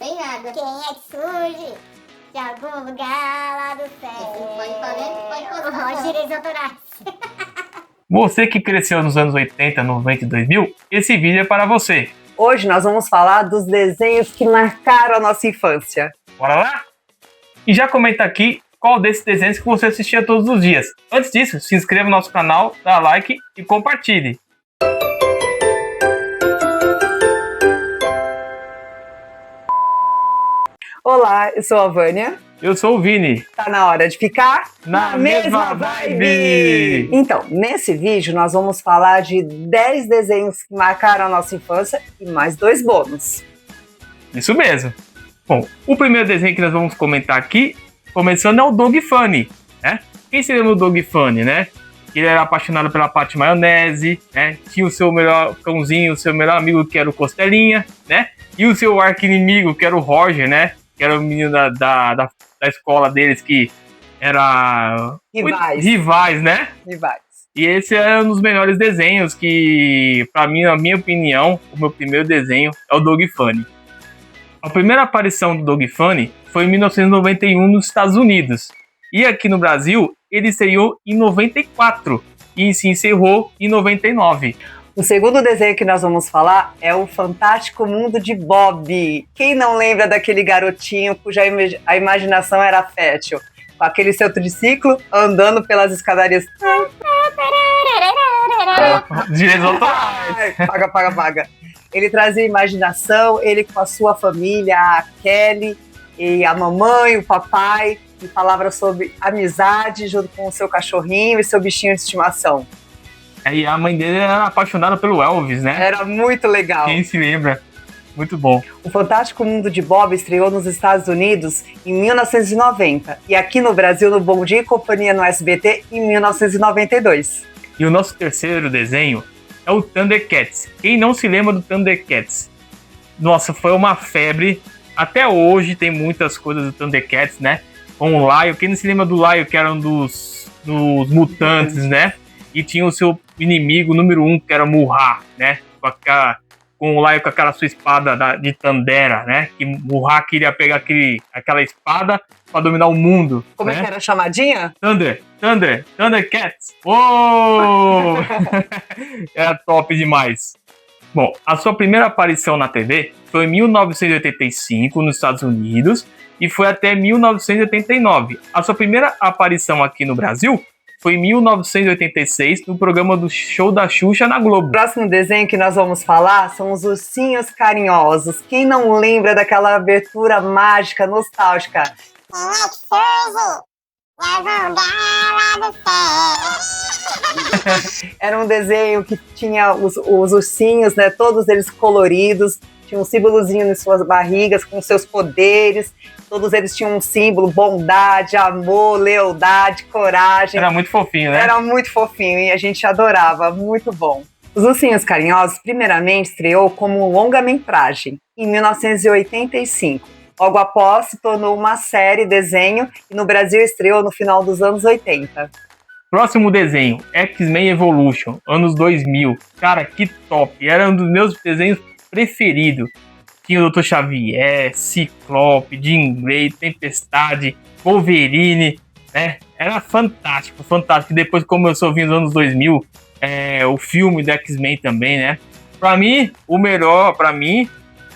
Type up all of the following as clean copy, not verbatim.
nem nada. Quem é que surge de algum lugar lá do céu? Pode Os direitos autorais. Você que cresceu nos anos 80, 90 e 2000, esse vídeo é para você. Hoje nós vamos falar dos desenhos que marcaram a nossa infância. Bora lá? E já comenta aqui qual desses desenhos que você assistia todos os dias. Antes disso, se inscreva no nosso canal, dá like e compartilhe. Olá, eu sou a Vânia. Eu sou o Vini. Tá na hora de ficar Na mesma vibe! Então, nesse vídeo nós vamos falar de 10 desenhos que marcaram a nossa infância e mais 2 bônus. Isso mesmo. Bom, o primeiro desenho que nós vamos comentar aqui, começando, é o Doug Funny, né? Quem se lembra do Doug Funny, né? Ele era apaixonado pela Patty Maionese, né? Tinha o seu melhor cãozinho, o seu melhor amigo, que era o Costelinha, né? E o seu arqui-inimigo, que era o Roger, né? Que era o menino da escola deles, que era... Rivais, né? Rivais. E esse é um dos melhores desenhos que, pra mim, na minha opinião, o meu primeiro desenho é o Doug Funny. A primeira aparição do Doug Funny foi em 1991 nos Estados Unidos. E aqui no Brasil, ele estreou em 94 e se encerrou em 99. O segundo desenho que nós vamos falar é o Fantástico Mundo de Bob. Quem não lembra daquele garotinho cuja a imaginação era fértil? Com aquele seu triciclo andando pelas escadarias. Direitos autorais. Paga. Ele trazia imaginação, ele com a sua família, a Kelly, e a mamãe, o papai, e falava sobre amizade junto com o seu cachorrinho e seu bichinho de estimação. E a mãe dele era apaixonada pelo Elvis, né? Era muito legal. Quem se lembra? Muito bom. O Fantástico Mundo de Bob estreou nos Estados Unidos em 1990 e aqui no Brasil no Bom Dia e Companhia no SBT em 1992. E o nosso terceiro desenho é o Thundercats. Quem não se lembra do Thundercats? Nossa, foi uma febre. Até hoje tem muitas coisas do Thundercats, né? Com o Lion. Quem não se lembra do Lion, que era um dos mutantes, né? E tinha o seu inimigo número 1, que era o Murra, né? Com o Lion com aquela sua espada de Tandera, né? Que Murra queria pegar aquela espada para dominar o mundo. Como né? é que era a chamadinha? Thundercats. Oh! Era top demais. Bom, a sua primeira aparição na TV foi em 1985 nos Estados Unidos e foi até 1989. A sua primeira aparição aqui no Brasil foi em 1986 no programa do Show da Xuxa na Globo. O próximo desenho que nós vamos falar são os Ursinhos Carinhosos. Quem não lembra daquela abertura mágica, nostálgica? Era um desenho que tinha os ursinhos, né? Todos eles coloridos, tinha um símbolozinho nas suas barrigas com seus poderes. Todos eles tinham um símbolo: bondade, amor, lealdade, coragem. Era muito fofinho, né? Era muito fofinho e a gente adorava, muito bom. Os Ursinhos Carinhosos, primeiramente, estreou como longa-metragem em 1985. Logo após, se tornou uma série desenho e no Brasil estreou no final dos anos 80. Próximo desenho, X-Men Evolution, anos 2000. Cara, que top! Era um dos meus desenhos preferidos. Tinha o Dr. Xavier, Ciclope, Jean Grey, Tempestade, Wolverine, né? Era fantástico. E depois começou a vir nos anos 2000, o filme do X-Men também, né? Pra mim, o melhor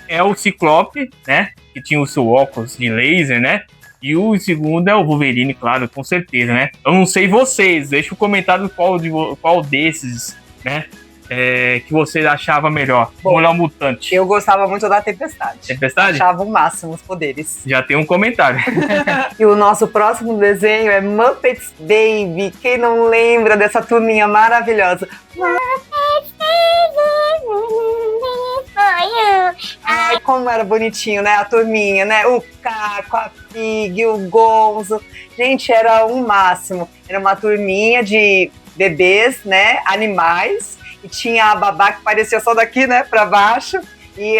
é o Ciclope, né? Que tinha o seu óculos de laser, né? E o segundo é o Wolverine, claro, com certeza, né? Eu não sei vocês, deixa um comentário qual desses, né? Que você achava melhor. Bom, Mulher Mutante. Eu gostava muito da Tempestade. Tempestade? Achava o máximo os poderes. Já tem um comentário. E o nosso próximo desenho é Muppets Baby. Quem não lembra dessa turminha maravilhosa? Muppets Baby. Ai, como era bonitinho, né? A turminha, né? O Caco, a Pig, o Gonzo. Gente, era o máximo. Era uma turminha de bebês, né? Animais. E tinha a babá que parecia só daqui, né, pra baixo, e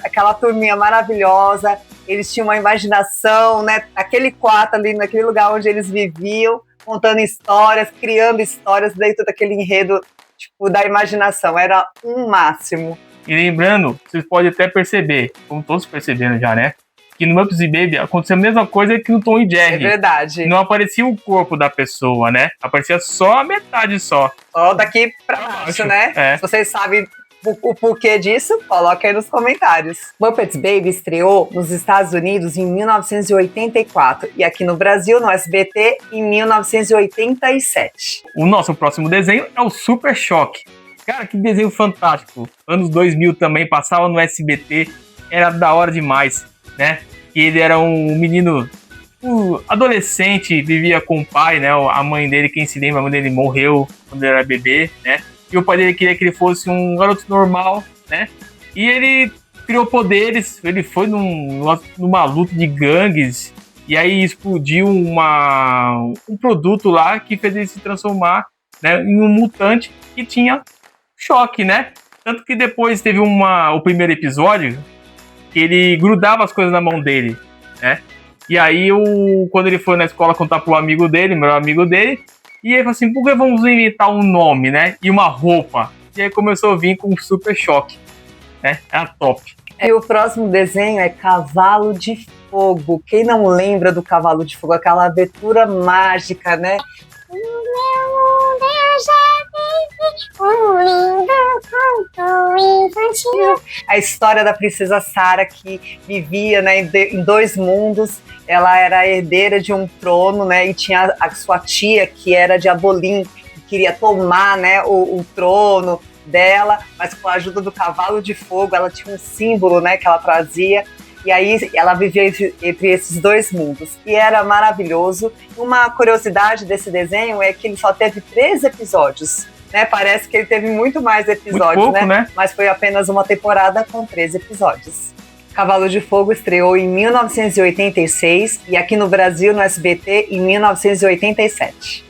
aquela turminha maravilhosa. Eles tinham uma imaginação, né, aquele quarto ali, naquele lugar onde eles viviam, contando histórias, criando histórias dentro daquele enredo, tipo, da imaginação. Era um máximo. E lembrando, vocês podem até perceber, como todos perceberam já, né? Que no Muppets Baby aconteceu a mesma coisa que no Tom e É Jerry. verdade. Não aparecia o corpo da pessoa, né? Aparecia só a metade só. Só daqui pra baixo, né? É. Se vocês sabem o porquê disso, coloca aí nos comentários. Muppets Baby estreou nos Estados Unidos em 1984 e aqui no Brasil, no SBT, em 1987. O nosso próximo desenho é o Super Choque. Cara, que desenho fantástico. Anos 2000 também, passava no SBT. Era da hora demais, né? Que ele era um menino adolescente, vivia com o pai, né? A mãe dele, quem se lembra, a mãe dele morreu quando ele era bebê, né? E o pai dele queria que ele fosse um garoto normal, né? E ele criou poderes, ele foi numa luta de gangues, e aí explodiu um produto lá que fez ele se transformar, né, em um mutante que tinha choque, né? Tanto que depois teve o primeiro episódio que ele grudava as coisas na mão dele, né? E aí, quando ele foi na escola contar pro melhor amigo dele, e ele falou assim, por que vamos inventar um nome, né? E uma roupa. E aí começou a vir com o Super Choque, né? Era top. E o próximo desenho é Cavalo de Fogo. Quem não lembra do Cavalo de Fogo? Aquela abertura mágica, né? Um lindo conto infantil. A história da princesa Sarah, que vivia, né, em dois mundos. Ela era herdeira de um trono, né, e tinha a sua tia, que era de Abolim, que queria tomar, né, o trono dela, mas com a ajuda do Cavalo de Fogo, ela tinha um símbolo, né, que ela trazia. E aí ela vivia entre esses dois mundos. E era maravilhoso. Uma curiosidade desse desenho é que ele só teve 3 episódios. Né? Parece que ele teve muito mais episódios, muito pouco, né? Mas foi apenas uma temporada com 3 episódios. Cavalo de Fogo estreou em 1986 e aqui no Brasil, no SBT, em 1987.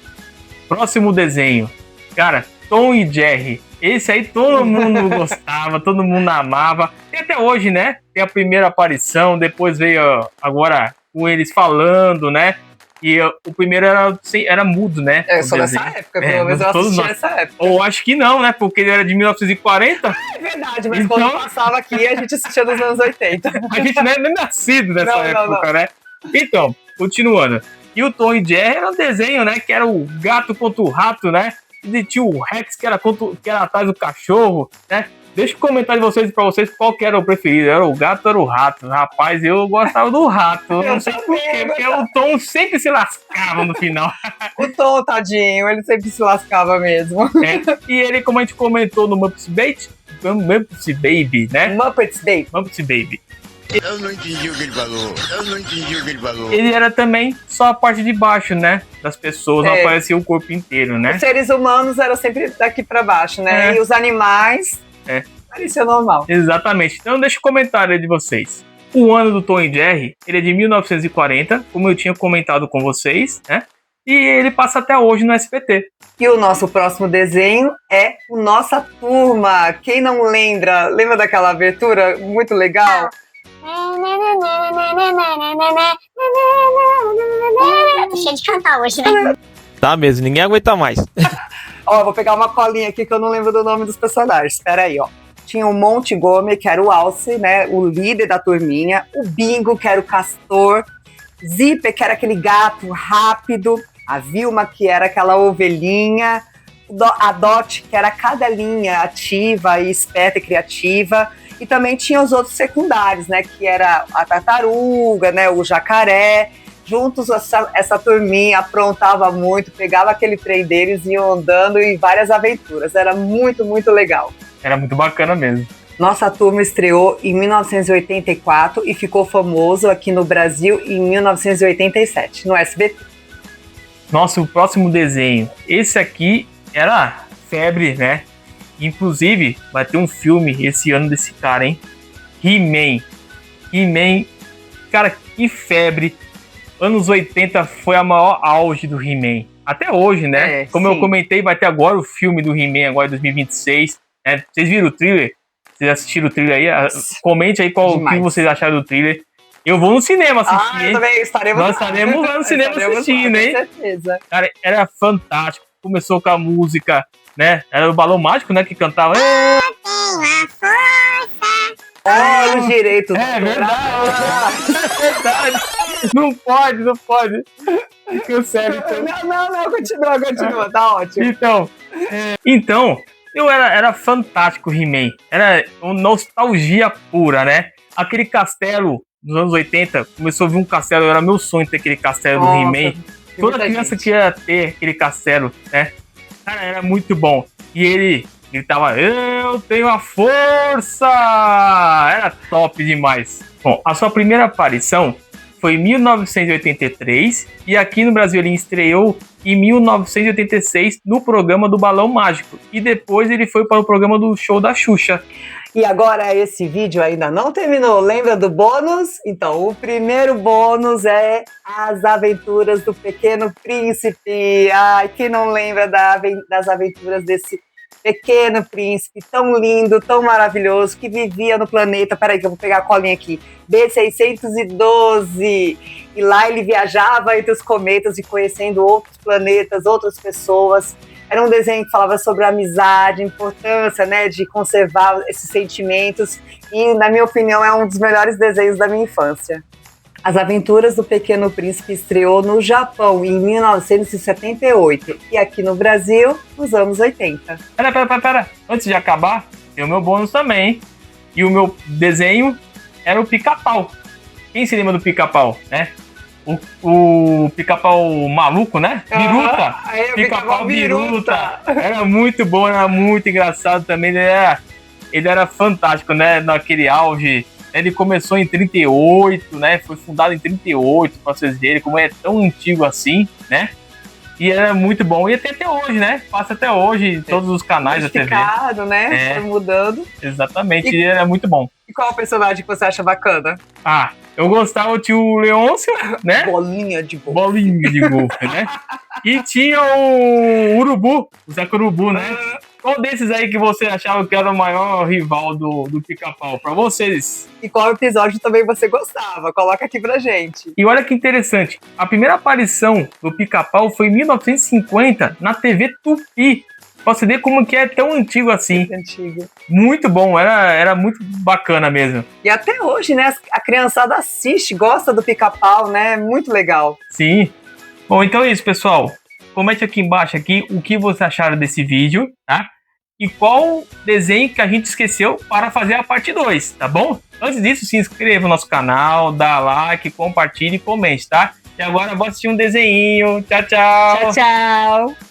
Próximo desenho. Cara, Tom e Jerry. Esse aí todo mundo gostava, todo mundo amava. E até hoje, né? Tem a primeira aparição, depois veio agora com eles falando, né? E o primeiro era mudo, né? Eu sou dessa época, pelo menos eu assisti nessa época. Ou acho que não, né? Porque ele era de 1940. É verdade, mas então, quando passava aqui, a gente assistia nos anos 80. A gente não é nem nascido nessa época, não. né? Então, continuando. E o Tom e Jerry era um desenho, né? Que era o gato contra o rato, né? E tinha o Rex, que era atrás do cachorro, né? Deixa um comentário pra vocês qual que era o preferido. Era o gato ou era o rato? Rapaz, eu gostava do rato. Eu não sei porquê, porque o Tom sempre se lascava no final. O Tom, tadinho, ele sempre se lascava mesmo. É, e ele, como a gente comentou no Muppets Baby, né? Muppets Baby. Eu não entendi o que ele falou. Ele era também só a parte de baixo, né? Das pessoas, não aparecia o corpo inteiro, né? Os seres humanos eram sempre daqui pra baixo, né? E os animais parecia normal. Exatamente. Então deixa o comentário aí de vocês. O ano do Tom e Jerry, ele é de 1940, como eu tinha comentado com vocês, né? E ele passa até hoje no SBT. E o nosso próximo desenho é o Nossa Turma. Quem não lembra daquela abertura muito legal? Tô cheio de cantar hoje, né? Tá mesmo, ninguém aguenta mais. Ó, vou pegar uma colinha aqui que eu não lembro do nome dos personagens. Espera aí, ó. Tinha o Montgomery, que era o Alce, né? O líder da turminha. O Bingo, que era o Castor. Zipper, que era aquele gato rápido. A Vilma, que era aquela ovelhinha. A Dot, que era a cadelinha ativa e esperta e criativa. E também tinha os outros secundários, né? Que era a tartaruga, né? O jacaré. Juntos, essa turminha aprontava muito, pegava aquele trem deles e iam andando em várias aventuras. Era muito, muito legal. Era muito bacana mesmo. Nossa Turma estreou em 1984 e ficou famoso aqui no Brasil em 1987, no SBT. Nossa, o próximo desenho. Esse aqui era febre, né? Inclusive, vai ter um filme esse ano desse cara, hein? He-Man. He-Man, cara, que febre. Anos 80 foi a maior auge do He-Man. Até hoje, né? Como eu comentei, vai ter agora o filme do He-Man, agora em 2026. Né? Vocês viram o trailer? Vocês assistiram o trailer aí? Comente aí o que vocês acharam do trailer. Eu vou no cinema assistir, hein? Também estaremos Nós estaremos lá no cinema assistindo, hein? Com certeza. Cara, era fantástico. Começou com a música, né? Era o Balão Mágico, né? Que cantava. Tem a força Olha os direitos. É verdade. É verdade. Não pode. Cancela, então. Não, continua, tá ótimo. Então, eu era fantástico o He-Man. Era uma nostalgia pura, né? Aquele castelo dos anos 80, começou a vir um castelo, era meu sonho ter aquele castelo do He-Man. Toda criança queria ter aquele castelo, né? Cara, era muito bom. E ele gritava, eu tenho a força! Era top demais. Bom, a sua primeira aparição foi em 1983 e aqui no Brasil ele estreou em 1986 no programa do Balão Mágico. E depois ele foi para o programa do Show da Xuxa. E agora esse vídeo ainda não terminou. Lembra do bônus? Então, o primeiro bônus é as aventuras do Pequeno Príncipe. Ai, quem não lembra das aventuras desse Pequeno Príncipe tão lindo, tão maravilhoso, que vivia no planeta, peraí que eu vou pegar a colinha aqui, B612, e lá ele viajava entre os cometas e conhecendo outros planetas, outras pessoas. Era um desenho que falava sobre a amizade, a importância, né, de conservar esses sentimentos, e na minha opinião é um dos melhores desenhos da minha infância. As Aventuras do Pequeno Príncipe estreou no Japão em 1978 e aqui no Brasil nos anos 80. Pera. Antes de acabar, tem o meu bônus também, hein? E o meu desenho era o Pica-Pau. Quem se lembra do Pica-Pau, né? O Pica-Pau maluco, né? Biruta. Pica-Pau Biruta. Era muito bom, era muito engraçado também. Ele era fantástico, né? Naquele auge. Ele começou em 38, né? Foi fundado em 38, para vocês verem como é tão antigo assim, né? E era muito bom. E até hoje, né? Passa até hoje em todos os canais da TV. Né? Foi mudando. Exatamente, e era muito bom. E qual o personagem que você acha bacana? Ah, eu gostava do tio Leôncio, né? Bolinha de golfe. Bolinha de golfe, né? E tinha o Urubu, o Zeca Urubu, né? Qual desses aí que você achava que era o maior rival do Pica-Pau? Pra vocês. E qual episódio também você gostava? Coloca aqui pra gente. E olha que interessante, a primeira aparição do Pica-Pau foi em 1950 na TV Tupi. Pra você ver como que é tão antigo assim. Antigo. Muito bom, era muito bacana mesmo. E até hoje, né, a criançada assiste, gosta do Pica-Pau, né? Muito legal. Sim. Bom, então é isso, pessoal. Comente aqui embaixo o que vocês acharam desse vídeo, tá? E qual desenho que a gente esqueceu para fazer a parte 2, tá bom? Antes disso, se inscreva no nosso canal, dá like, compartilhe e comente, tá? E agora bora assistir um desenho. Tchau, tchau. Tchau, tchau.